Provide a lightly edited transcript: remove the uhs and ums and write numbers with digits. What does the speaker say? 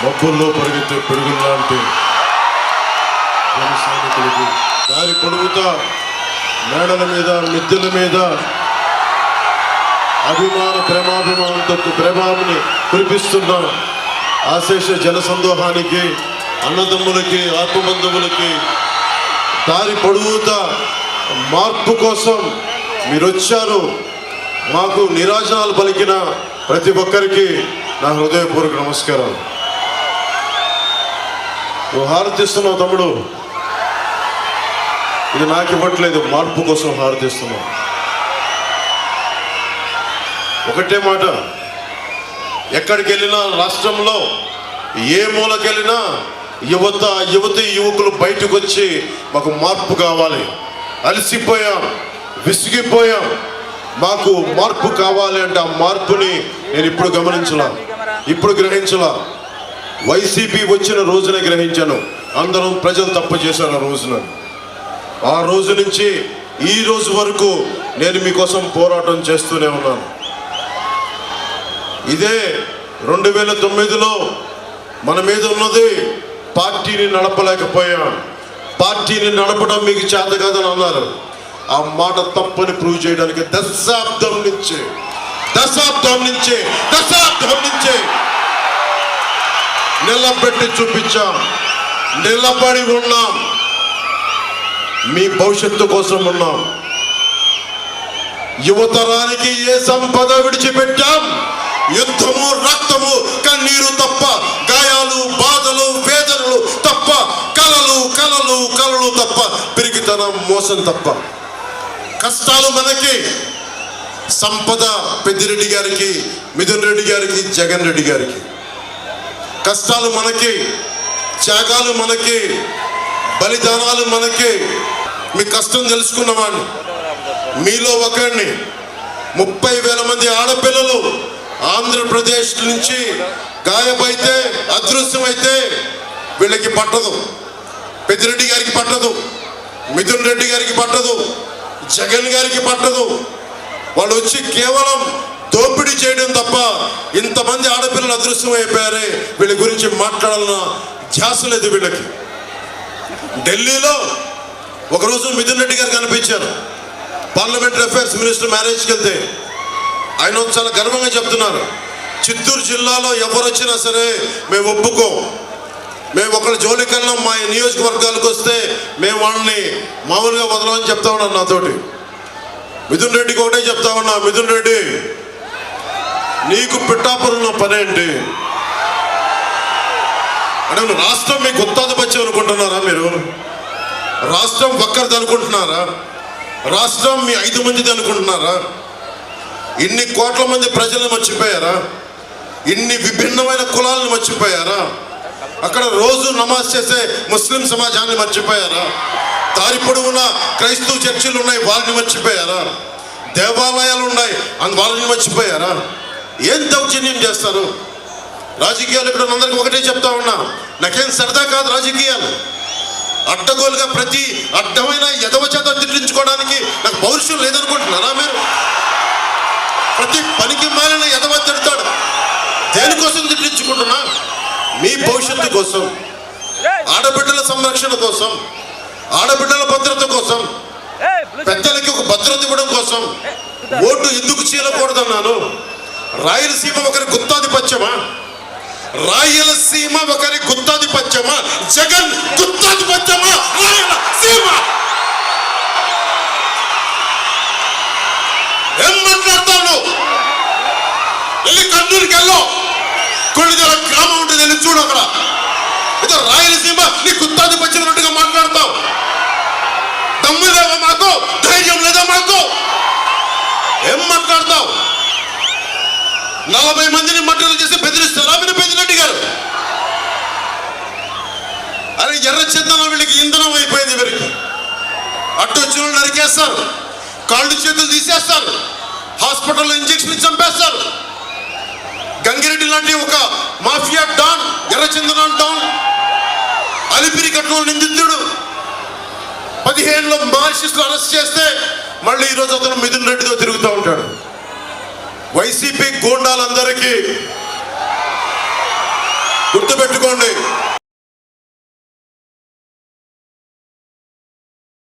మబ్బుల్లో పరిగెత్తే పెరుగులాంటి జన సైనికులకు దారి పొడుగుతా మేడల మీద మిద్దెల మీద ప్రేమాభిమానంతో ప్రేమాన్ని కురిపిస్తున్నాం. ఆశేష జన సందోహానికి, అన్నదమ్ములకి, ఆత్మబంధువులకి దారి పొడుగుతా మార్పు కోసం మీరు వచ్చారు. మాకు నిరాజనాలు పలికిన ప్రతి ఒక్కరికి నా హృదయపూర్వక నమస్కారం. నువ్వు హారతిస్తున్నావు తమ్ముడు, ఇది నాకు ఇవ్వట్లేదు, మార్పు కోసం హారతిస్తున్నావు. ఒకటే మాట, ఎక్కడికి వెళ్ళినా రాష్ట్రంలో ఏ మూలకెళ్ళినా యువతి యువకులు బయటకు వచ్చి మాకు మార్పు కావాలి, అలసిపోయాం, విసిగిపోయాం, మాకు మార్పు కావాలి అంటే ఆ మార్పుని నేను ఇప్పుడు గమనించలా, ఇప్పుడు గ్రహించలా. వైసీపీ వచ్చిన రోజునే గ్రహించాను. అందరం ప్రజలు తప్పు చేశారు ఆ రోజున. ఆ రోజు నుంచి ఈ రోజు వరకు నేను మీకోసం పోరాటం చేస్తూనే ఉన్నాను. ఇదే 2009లో మన మీద ఉన్నది పార్టీని నడపలేకపోయాం. పార్టీని నడపడం మీకు చేత కాదని అన్నారు. ఆ మాట తప్పని ప్రూవ్ చేయడానికి దశాబ్దం నుంచి నిలబెట్టి చూపించాం, నిలబడి ఉన్నాం, మీ భవిష్యత్తు కోసం ఉన్నాం. యువతరానికి ఏ సంపద విడిచిపెట్టాం? యుద్ధము, రక్తము, కన్నీరు తప్ప, గాయాలు, బాధలు, వేదనలు తప్ప, కలలు తప్ప, పిరికితనం, మోసం తప్ప. కష్టాలు మనకి, సంపద పెద్దిరెడ్డి గారికి, మిథున్ రెడ్డి గారికి, జగన్ రెడ్డి గారికి. కష్టాలు మనకి, త్యాగాలు మనకి, బలిదానాలు మనకి. మీ కష్టం తెలుసుకున్నవాడిని, మీలో ఒకరిని. 30,000 మంది ఆడపిల్లలు ఆంధ్రప్రదేశ్ నుంచి గాయమైతే, అదృశ్యమైతే వీళ్ళకి పట్టదు. పెద్దిరెడ్డి గారికి పట్టదు, మిథున్ రెడ్డి గారికి పట్టదు, జగన్ గారికి పట్టదు. వాళ్ళు వచ్చి కేవలం దోపిడీ చేయడం తప్ప ఇంతమంది ఆడపిల్లలు అదృశ్యం అయిపోయారే, వీళ్ళ గురించి మాట్లాడాలన్న ధ్యాస లేదు వీళ్ళకి. ఢిల్లీలో ఒకరోజు మిథున్ రెడ్డి గారు కనిపించారు. పార్లమెంటరీ అఫైర్స్ మినిస్టర్ మ్యారేజ్కి వెళ్తే ఆయన చాలా గర్వంగా చెప్తున్నారు, చిత్తూరు జిల్లాలో ఎవరు వచ్చినా సరే మేము ఒప్పుకోం, మేము ఒకళ్ళ జోలికన్నా మా నియోజకవర్గాలకు వస్తే మేము వాళ్ళని మామూలుగా వదలమని చెప్తా ఉన్నాను నాతోటి. మిథున్ రెడ్డికి ఒకటే చెప్తా ఉన్నా, మిథున్ రెడ్డి నీకు పిఠాపురంలో పనేంటి అంటే, రాష్ట్రం మీకు గుత్తాధిపత్యం అనుకుంటున్నారా? మీరు రాష్ట్రం ఒక్కరిది అనుకుంటున్నారా? రాష్ట్రం మీ 5 మందిది అనుకుంటున్నారా? ఇన్ని కోట్ల మంది ప్రజలను మర్చిపోయారా? ఇన్ని విభిన్నమైన కులాలను మర్చిపోయారా? అక్కడ రోజు నమాజ్ చేసే ముస్లిం సమాజాన్ని మర్చిపోయారా? దారి పొడవున క్రైస్తవ చర్చిలు ఉన్నాయి, వాళ్ళని మర్చిపోయారా? దేవాలయాలు ఉన్నాయి, వాళ్ళని మర్చిపోయారా? ఏం దౌర్జన్యం చేస్తారు? రాజకీయాలు ఇక్కడ అందరికీ ఒకటే చెప్తా ఉన్నా, నాకేం సరదా కాదు రాజకీయాలు. అడ్డగోలుగా ప్రతి అడ్డమైన ఎదవ చేత తిట్టించుకోవడానికి నాకు పౌరుషం లేదనుకుంటున్నారా మీరు? ప్రతి పనికి మాలిన ఎదవ తిడతాడు. దేనికోసం తిట్టించుకుంటున్నా? మీ భవిష్యత్తు కోసం, ఆడబిడ్డల సంరక్షణ కోసం, ఆడబిడ్డల భద్రత కోసం, పెద్దలకి ఒక భద్రత ఇవ్వడం కోసం. ఓటు ఎందుకు చీలకూడదన్నాను. రాయలసీమ ఒకరి గుత్తాధిపత్యమా? రాయలసీమ ఒకరి గుత్తాధిపత్యమా? జగన్ గుత్తాధిపత్యమా? రాయలసీమ ఏం మాట్లాడతాను? వెళ్ళి కర్నూలుకి వెళ్ళు, కొన్నిదల గ్రామం ఉంటుంది, వెళ్ళి చూడు. అక్కడ ఏదో రాయలసీమ నీ గుత్తాధిపత్యం ఉన్నట్టుగా మాట్లాడతావు. దమ్ము లేదా మాకు? ధైర్యం లేదా మాకు? ఏం మాట్లాడతావు? 40 మందిని మట్టలు చేసి బెదిరిస్తారా మీరు? పెద్దిరెడ్డి గారు అరే ఎర్ర చందనం వీళ్ళకి ఇంధనం అయిపోయింది. వీరికి అడ్డు వచ్చిన నరికేస్తారు, కాళ్ళు చేతులు తీసేస్తారు, హాస్పిటల్లో ఇంజక్షన్ చంపేస్తారు. గంగిరెడ్డి లాంటి ఒక మాఫియా డాన్, ఎర్రచందనం డాన్, అలిపిరి కట్నంలో నిందితుడు 15లో మార్క్సిస్టులు అరెస్ట్ చేస్తే మళ్ళీ ఈరోజు అతను మిథున్ రెడ్డితో తిరుగుతూ ఉంటాడు. వైసీపీ గూండాలందరికీ గుర్తుపెట్టు.